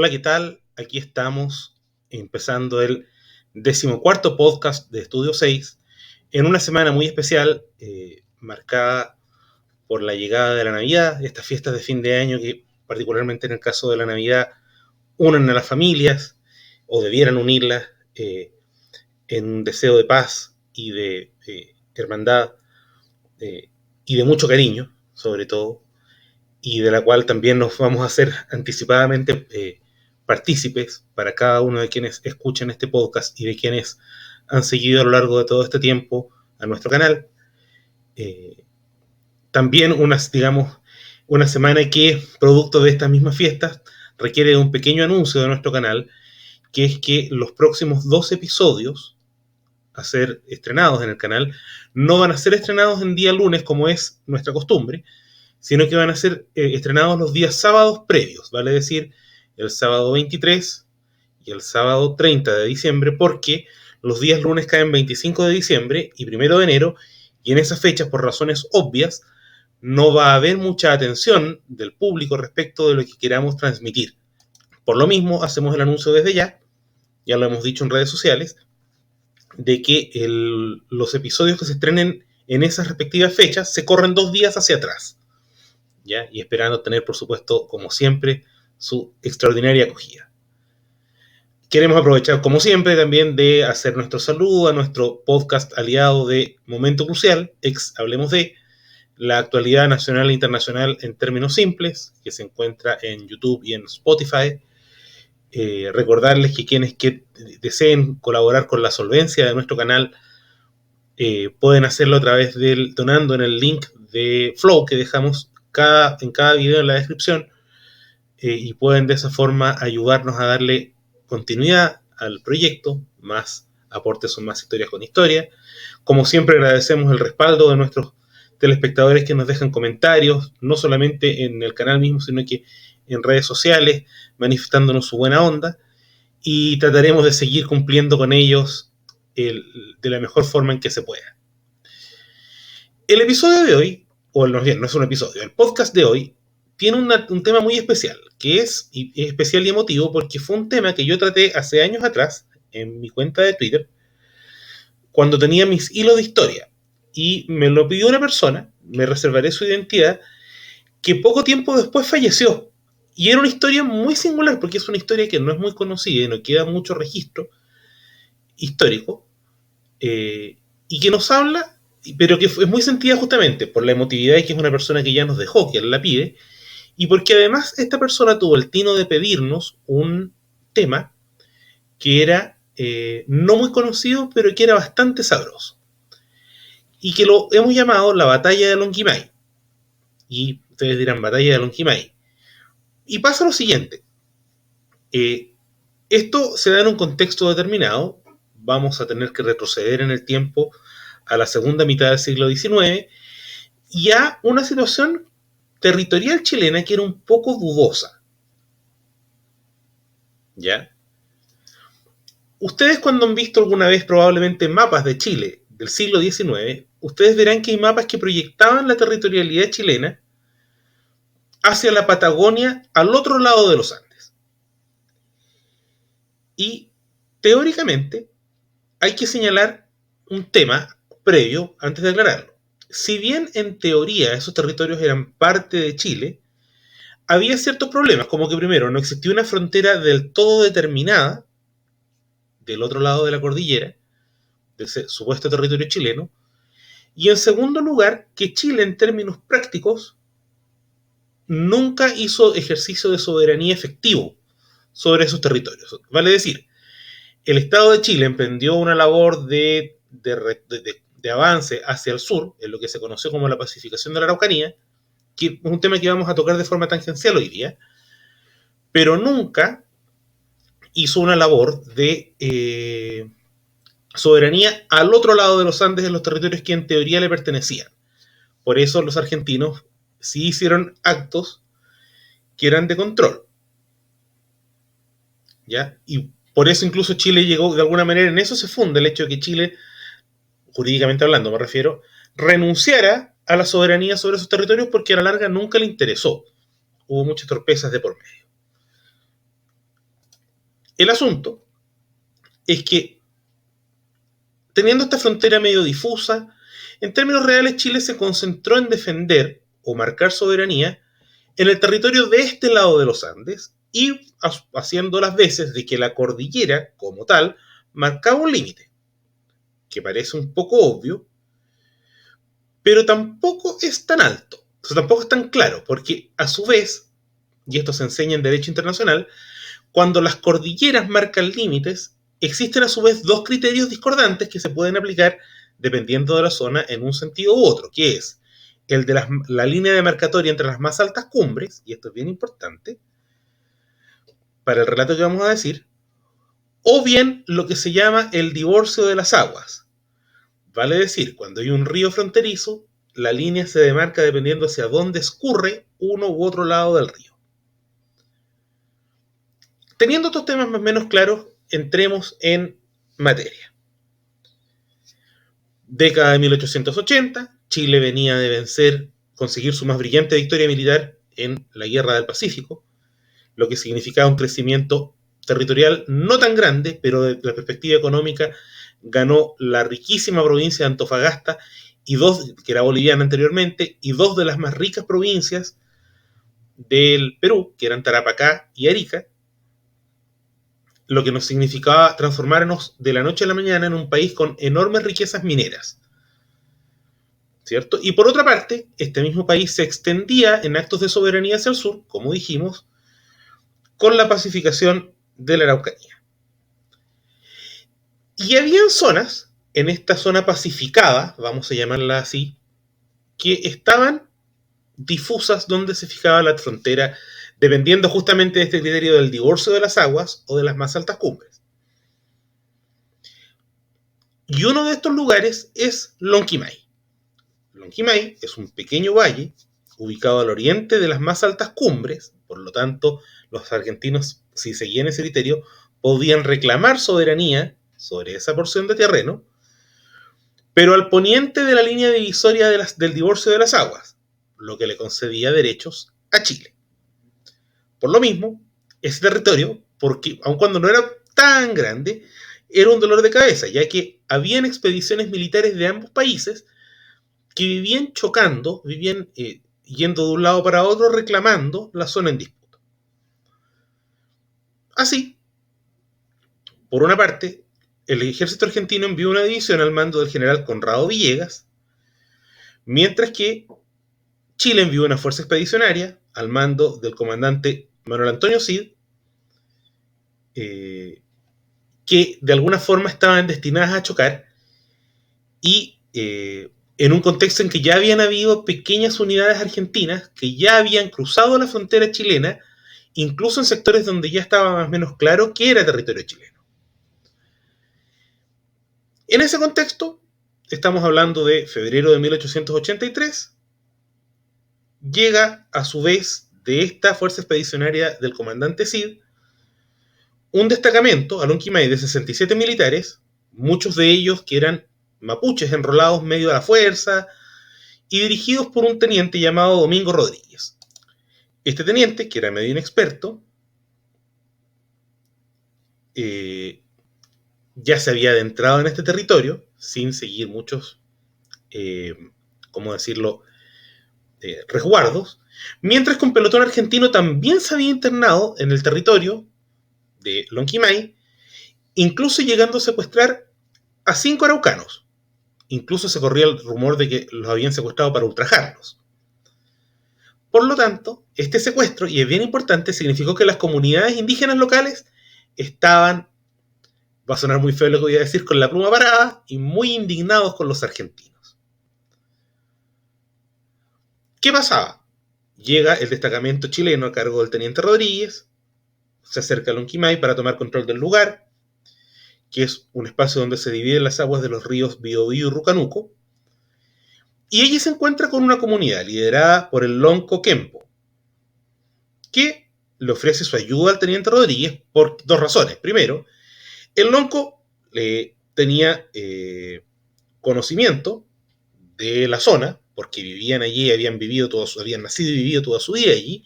Hola, ¿qué tal? Aquí estamos empezando el 14º podcast de Estudio 6 en una semana muy especial marcada por la llegada de la Navidad, estas fiestas de fin de año que particularmente en el caso de la Navidad unen a las familias o debieran unirlas en un deseo de paz y de hermandad y de mucho cariño, sobre todo, y de la cual también nos vamos a hacer anticipadamente partícipes para cada uno de quienes escuchan este podcast y de quienes han seguido a lo largo de todo este tiempo a nuestro canal. También una semana que, producto de estas mismas fiestas, requiere de un pequeño anuncio de nuestro canal, que es que los próximos 2 episodios a ser estrenados en el canal no van a ser estrenados en día lunes como es nuestra costumbre, sino que van a ser estrenados los días sábados previos, vale decir, el sábado 23 y el sábado 30 de diciembre, porque los días lunes caen 25 de diciembre y 1 de enero, y en esas fechas, por razones obvias, no va a haber mucha atención del público respecto de lo que queramos transmitir. Por lo mismo, hacemos el anuncio desde ya lo hemos dicho en redes sociales, de que los episodios que se estrenen en esas respectivas fechas se corren 2 días hacia atrás. ¿Ya? Y esperando tener, por supuesto, como siempre, su extraordinaria acogida. Queremos aprovechar, como siempre, también de hacer nuestro saludo a nuestro podcast aliado de Momento Crucial, Hablemos de, la actualidad nacional e internacional en términos simples, que se encuentra en YouTube y en Spotify. Recordarles que quienes deseen colaborar con la solvencia de nuestro canal pueden hacerlo a través donando en el link de Flow que dejamos en cada video en la descripción, y pueden de esa forma ayudarnos a darle continuidad al proyecto, más aportes son más historias con historia. Como siempre, agradecemos el respaldo de nuestros telespectadores que nos dejan comentarios, no solamente en el canal mismo, sino que en redes sociales, manifestándonos su buena onda, y trataremos de seguir cumpliendo con ellos de la mejor forma en que se pueda. El episodio de hoy, no es un episodio, el podcast de hoy tiene un tema muy especial, que es especial y emotivo porque fue un tema que yo traté hace años atrás en mi cuenta de Twitter, cuando tenía mis hilos de historia, y me lo pidió una persona, me reservaré su identidad, que poco tiempo después falleció. Y era una historia muy singular, porque es una historia que no es muy conocida y no queda mucho registro histórico, y que nos habla, pero que es muy sentida justamente por la emotividad y que es una persona que ya nos dejó, que él la pide, y porque además esta persona tuvo el tino de pedirnos un tema que era no muy conocido, pero que era bastante sabroso. Y que lo hemos llamado la batalla de Lonquimay. Y ustedes dirán, batalla de Lonquimay. Y pasa lo siguiente. Esto se da en un contexto determinado. Vamos a tener que retroceder en el tiempo a la segunda mitad del siglo XIX y a una situación territorial chilena que era un poco dudosa. ¿Ya? Ustedes cuando han visto alguna vez probablemente mapas de Chile del siglo XIX, ustedes verán que hay mapas que proyectaban la territorialidad chilena hacia la Patagonia al otro lado de los Andes. Y teóricamente hay que señalar un tema previo antes de aclararlo. Si bien en teoría esos territorios eran parte de Chile, había ciertos problemas, como que primero no existía una frontera del todo determinada del otro lado de la cordillera, de ese supuesto territorio chileno, y en segundo lugar, que Chile en términos prácticos nunca hizo ejercicio de soberanía efectivo sobre esos territorios. Vale decir, el Estado de Chile emprendió una labor de avance hacia el sur, en lo que se conoció como la pacificación de la Araucanía, que es un tema que vamos a tocar de forma tangencial hoy día, pero nunca hizo una labor de soberanía al otro lado de los Andes, en los territorios que en teoría le pertenecían. Por eso los argentinos sí hicieron actos que eran de control. ¿Ya? Y por eso incluso Chile llegó, de alguna manera, en eso se funda el hecho de que Chile, jurídicamente hablando me refiero, renunciara a la soberanía sobre esos territorios porque a la larga nunca le interesó. Hubo muchas torpezas de por medio. El asunto es que, teniendo esta frontera medio difusa, en términos reales Chile se concentró en defender o marcar soberanía en el territorio de este lado de los Andes y haciendo las veces de que la cordillera, como tal, marcaba un límite, que parece un poco obvio, pero tampoco es tan alto, o sea, tampoco es tan claro, porque a su vez, y esto se enseña en Derecho Internacional, cuando las cordilleras marcan límites, existen a su vez dos criterios discordantes que se pueden aplicar dependiendo de la zona en un sentido u otro, que es el de la línea demarcatoria entre las más altas cumbres, y esto es bien importante para el relato que vamos a decir, o bien lo que se llama el divorcio de las aguas. Vale decir, cuando hay un río fronterizo, la línea se demarca dependiendo hacia dónde escurre uno u otro lado del río. Teniendo estos temas más o menos claros, entremos en materia. Década de 1880, Chile venía de conseguir su más brillante victoria militar en la Guerra del Pacífico, lo que significaba un crecimiento territorial no tan grande, pero desde la perspectiva económica ganó la riquísima provincia de Antofagasta, que era boliviana anteriormente, y dos de las más ricas provincias del Perú, que eran Tarapacá y Arica, lo que nos significaba transformarnos de la noche a la mañana en un país con enormes riquezas mineras, ¿cierto? Y por otra parte, este mismo país se extendía en actos de soberanía hacia el sur, como dijimos, con la pacificación de la Araucanía. Y había zonas, en esta zona pacificada, vamos a llamarla así, que estaban difusas donde se fijaba la frontera, dependiendo justamente de este criterio del divorcio de las aguas o de las más altas cumbres. Y uno de estos lugares es Lonquimay. Lonquimay es un pequeño valle ubicado al oriente de las más altas cumbres, por lo tanto, los argentinos, si seguían ese criterio, podían reclamar soberanía sobre esa porción de terreno, pero al poniente de la línea divisoria del divorcio de las aguas, lo que le concedía derechos a Chile. Por lo mismo, ese territorio, porque aun cuando no era tan grande, era un dolor de cabeza, ya que habían expediciones militares de ambos países que vivían chocando, vivían yendo de un lado para otro reclamando la zona en disputa. Así, por una parte, el ejército argentino envió una división al mando del general Conrado Villegas, mientras que Chile envió una fuerza expedicionaria al mando del comandante Manuel Antonio Cid, que de alguna forma estaban destinadas a chocar y en un contexto en que ya habían habido pequeñas unidades argentinas que ya habían cruzado la frontera chilena, incluso en sectores donde ya estaba más o menos claro que era territorio chileno. En ese contexto, estamos hablando de febrero de 1883, llega a su vez de esta fuerza expedicionaria del comandante Cid un destacamento a Lonquimay de 67 militares, muchos de ellos que eran mapuches enrolados medio a la fuerza y dirigidos por un teniente llamado Domingo Rodríguez. Este teniente, que era medio inexperto, ya se había adentrado en este territorio sin seguir muchos, ¿cómo decirlo?, resguardos, mientras que un pelotón argentino también se había internado en el territorio de Lonquimay, incluso llegando a secuestrar a 5 araucanos. Incluso se corría el rumor de que los habían secuestrado para ultrajarlos. Por lo tanto, este secuestro, y es bien importante, significó que las comunidades indígenas locales estaban, va a sonar muy feo lo que voy a decir, con la pluma parada y muy indignados con los argentinos. ¿Qué pasaba? Llega el destacamento chileno a cargo del teniente Rodríguez, se acerca a Lonquimay para tomar control del lugar, que es un espacio donde se dividen las aguas de los ríos Biobío y Rucanuco, y allí se encuentra con una comunidad liderada por el Lonco Kempo, que le ofrece su ayuda al teniente Rodríguez por dos razones. Primero, el Lonco tenía conocimiento de la zona, porque vivían allí, habían nacido y vivido toda su vida allí,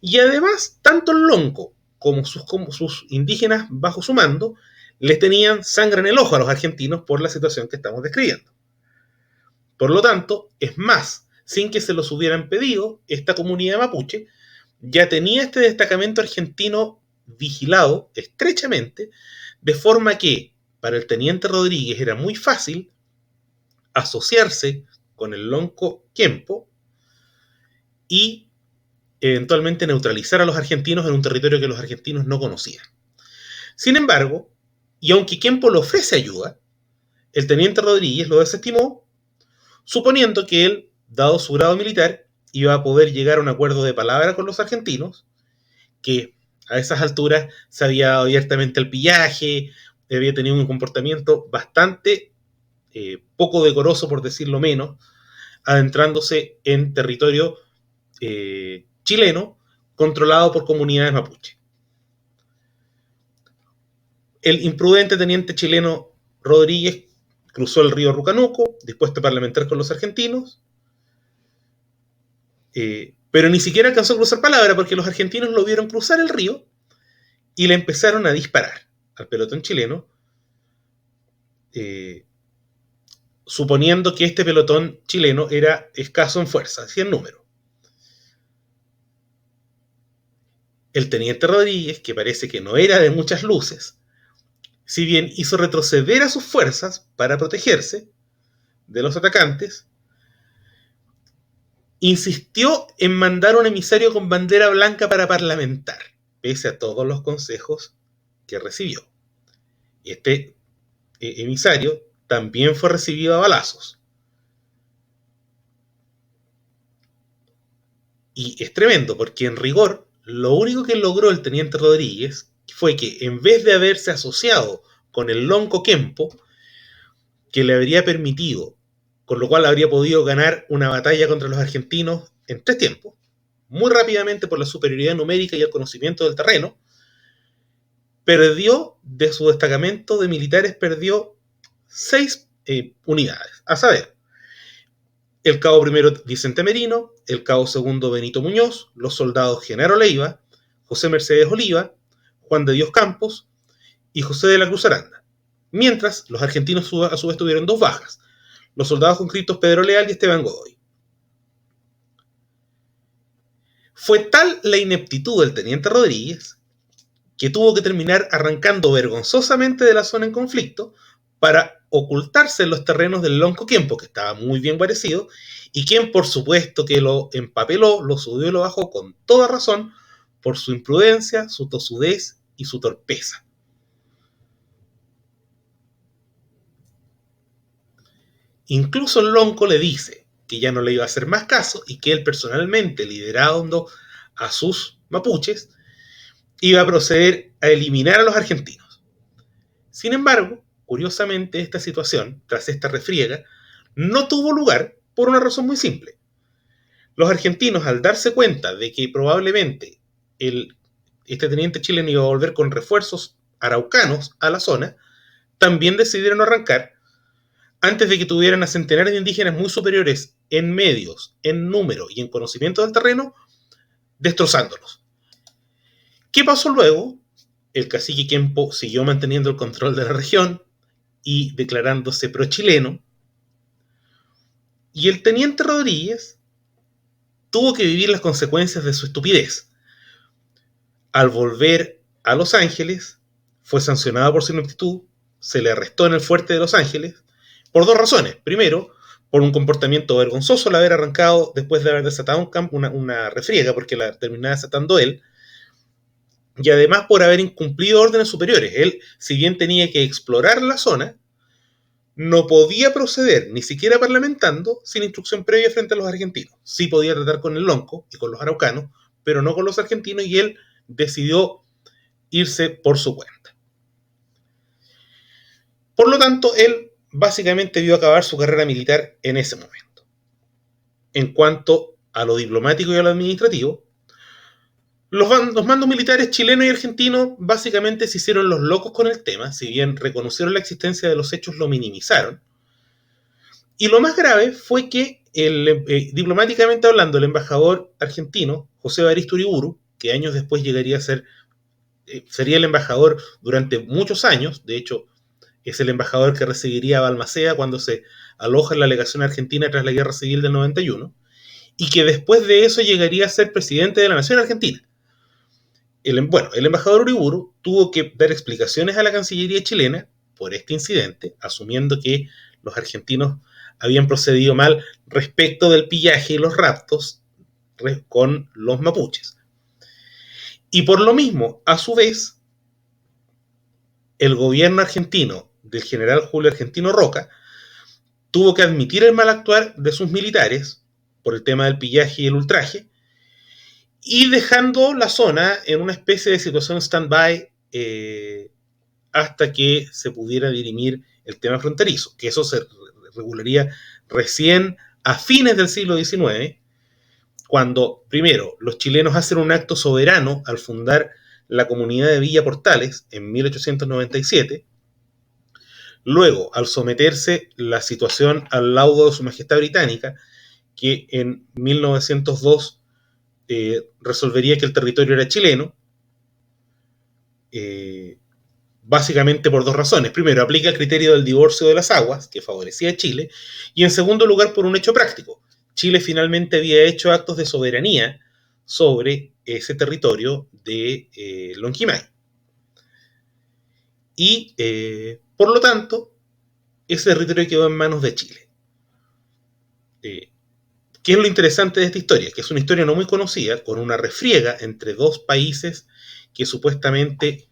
y además, tanto el Lonco como sus indígenas bajo su mando les tenían sangre en el ojo a los argentinos por la situación que estamos describiendo. Por lo tanto, es más, sin que se los hubieran pedido, esta comunidad mapuche ya tenía este destacamento argentino vigilado estrechamente, de forma que para el teniente Rodríguez era muy fácil asociarse con el lonco Kempo y eventualmente neutralizar a los argentinos en un territorio que los argentinos no conocían. Sin embargo, y aunque Kempo le ofrece ayuda, el teniente Rodríguez lo desestimó, suponiendo que él, dado su grado militar, iba a poder llegar a un acuerdo de palabra con los argentinos, que a esas alturas se había dado abiertamente el pillaje, había tenido un comportamiento bastante poco decoroso, por decirlo menos, adentrándose en territorio chileno controlado por comunidades mapuche. El imprudente teniente chileno Rodríguez cruzó el río Rucanuco, dispuesto a parlamentar con los argentinos, pero ni siquiera alcanzó a cruzar palabra porque los argentinos lo vieron cruzar el río y le empezaron a disparar al pelotón chileno, suponiendo que este pelotón chileno era escaso en fuerza, así en número. El teniente Rodríguez, que parece que no era de muchas luces, si bien hizo retroceder a sus fuerzas para protegerse de los atacantes, insistió en mandar un emisario con bandera blanca para parlamentar, pese a todos los consejos que recibió. Este emisario también fue recibido a balazos. Y es tremendo, porque en rigor, lo único que logró el teniente Rodríguez fue que, en vez de haberse asociado con el lonco Kempo, que le habría permitido, con lo cual habría podido ganar una batalla contra los argentinos en 3 tiempos, muy rápidamente por la superioridad numérica y el conocimiento del terreno, perdió de su destacamento de militares, perdió 6 unidades, a saber, el cabo primero Vicente Merino, el cabo segundo Benito Muñoz, los soldados Genaro Leiva, José Mercedes Oliva, Juan de Dios Campos y José de la Cruz Aranda. Mientras, los argentinos a su vez tuvieron 2 bajas, los soldados conscriptos Pedro Leal y Esteban Godoy. Fue tal la ineptitud del teniente Rodríguez que tuvo que terminar arrancando vergonzosamente de la zona en conflicto para ocultarse en los terrenos del lonco Kempo, que estaba muy bien guarecido, y quien por supuesto que lo empapeló, lo subió y lo bajó con toda razón por su imprudencia, su tosudez y su torpeza. Incluso el lonco le dice que ya no le iba a hacer más caso y que él personalmente, liderando a sus mapuches, iba a proceder a eliminar a los argentinos. Sin embargo, curiosamente, esta situación, tras esta refriega, no tuvo lugar por una razón muy simple. Los argentinos, al darse cuenta de que probablemente este teniente chileno iba a volver con refuerzos araucanos a la zona, también decidieron arrancar antes de que tuvieran a centenares de indígenas muy superiores en medios, en número y en conocimiento del terreno, destrozándolos. ¿Qué pasó luego? El cacique Kempo siguió manteniendo el control de la región y declarándose pro-chileno, y el teniente Rodríguez tuvo que vivir las consecuencias de su estupidez. Al volver a Los Ángeles, fue sancionado por su ineptitud, se le arrestó en el fuerte de Los Ángeles, por 2 razones. Primero, por un comportamiento vergonzoso al haber arrancado después de haber desatado una refriega, porque la terminaba desatando él, y además por haber incumplido órdenes superiores. Él, si bien tenía que explorar la zona, no podía proceder, ni siquiera parlamentando, sin instrucción previa frente a los argentinos. Sí podía tratar con el lonco y con los araucanos, pero no con los argentinos, y él decidió irse por su cuenta. Por lo tanto, él básicamente vio acabar su carrera militar en ese momento. En cuanto a lo diplomático y a lo administrativo, los mandos militares chilenos y argentinos básicamente se hicieron los locos con el tema, si bien reconocieron la existencia de los hechos, lo minimizaron. Y lo más grave fue que, diplomáticamente hablando, el embajador argentino, José Evaristo Uriburu, que años después llegaría a ser sería el embajador durante muchos años. De hecho, es el embajador que recibiría a Balmaceda cuando se aloja en la legación argentina tras la Guerra Civil del 91, y que después de eso llegaría a ser presidente de la Nación Argentina. El embajador Uriburu tuvo que dar explicaciones a la Cancillería chilena por este incidente, asumiendo que los argentinos habían procedido mal respecto del pillaje y los raptos con los mapuches. Y por lo mismo, a su vez, el gobierno argentino del general Julio Argentino Roca tuvo que admitir el mal actuar de sus militares por el tema del pillaje y el ultraje, y dejando la zona en una especie de situación stand-by hasta que se pudiera dirimir el tema fronterizo, que eso se regularía recién a fines del siglo XIX, cuando, primero, los chilenos hacen un acto soberano al fundar la comunidad de Villa Portales en 1897, luego, al someterse la situación al laudo de Su Majestad Británica, que en 1902 resolvería que el territorio era chileno, básicamente por dos razones. Primero, aplica el criterio del divorcio de las aguas, que favorecía a Chile, y en segundo lugar, por un hecho práctico. Chile finalmente había hecho actos de soberanía sobre ese territorio de Lonquimay. Y, por lo tanto, ese territorio quedó en manos de Chile. ¿Qué es lo interesante de esta historia? Que es una historia no muy conocida, con una refriega entre dos países que supuestamente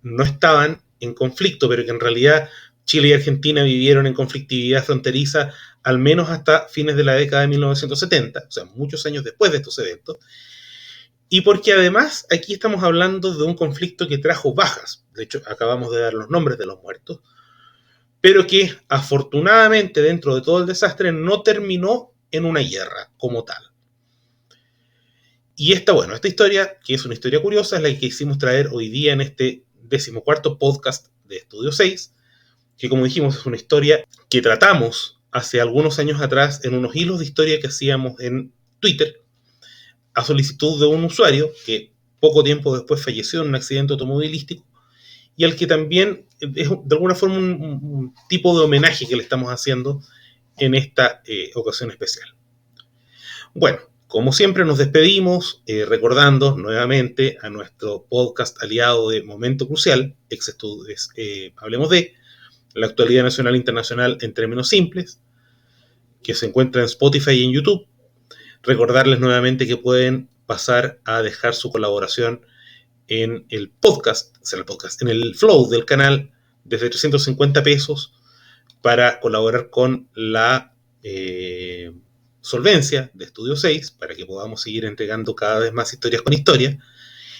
no estaban en conflicto, pero que en realidad Chile y Argentina vivieron en conflictividad fronteriza al menos hasta fines de la década de 1970, o sea, muchos años después de estos eventos, y porque además aquí estamos hablando de un conflicto que trajo bajas. De hecho, acabamos de dar los nombres de los muertos, pero que afortunadamente dentro de todo el desastre no terminó en una guerra como tal. Y esta historia, que es una historia curiosa, es la que quisimos traer hoy día en este 14º podcast de Estudio 6, que como dijimos es una historia que tratamos hace algunos años atrás en unos hilos de historia que hacíamos en Twitter, a solicitud de un usuario que poco tiempo después falleció en un accidente automovilístico, y al que también es de alguna forma un tipo de homenaje que le estamos haciendo en esta ocasión especial. Bueno, como siempre nos despedimos recordando nuevamente a nuestro podcast aliado de Momento Crucial, Hablemos de la actualidad nacional e internacional en términos simples, que se encuentra en Spotify y en YouTube. Recordarles nuevamente que pueden pasar a dejar su colaboración en el podcast, en el flow del canal, desde 350 pesos, para colaborar con la solvencia de Estudio 6, para que podamos seguir entregando cada vez más historias con historia,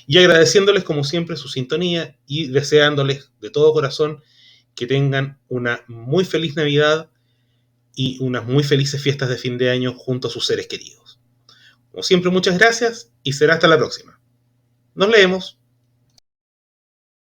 y agradeciéndoles como siempre su sintonía y deseándoles de todo corazón que tengan una muy feliz Navidad y unas muy felices fiestas de fin de año junto a sus seres queridos. Como siempre, muchas gracias y será hasta la próxima. Nos leemos.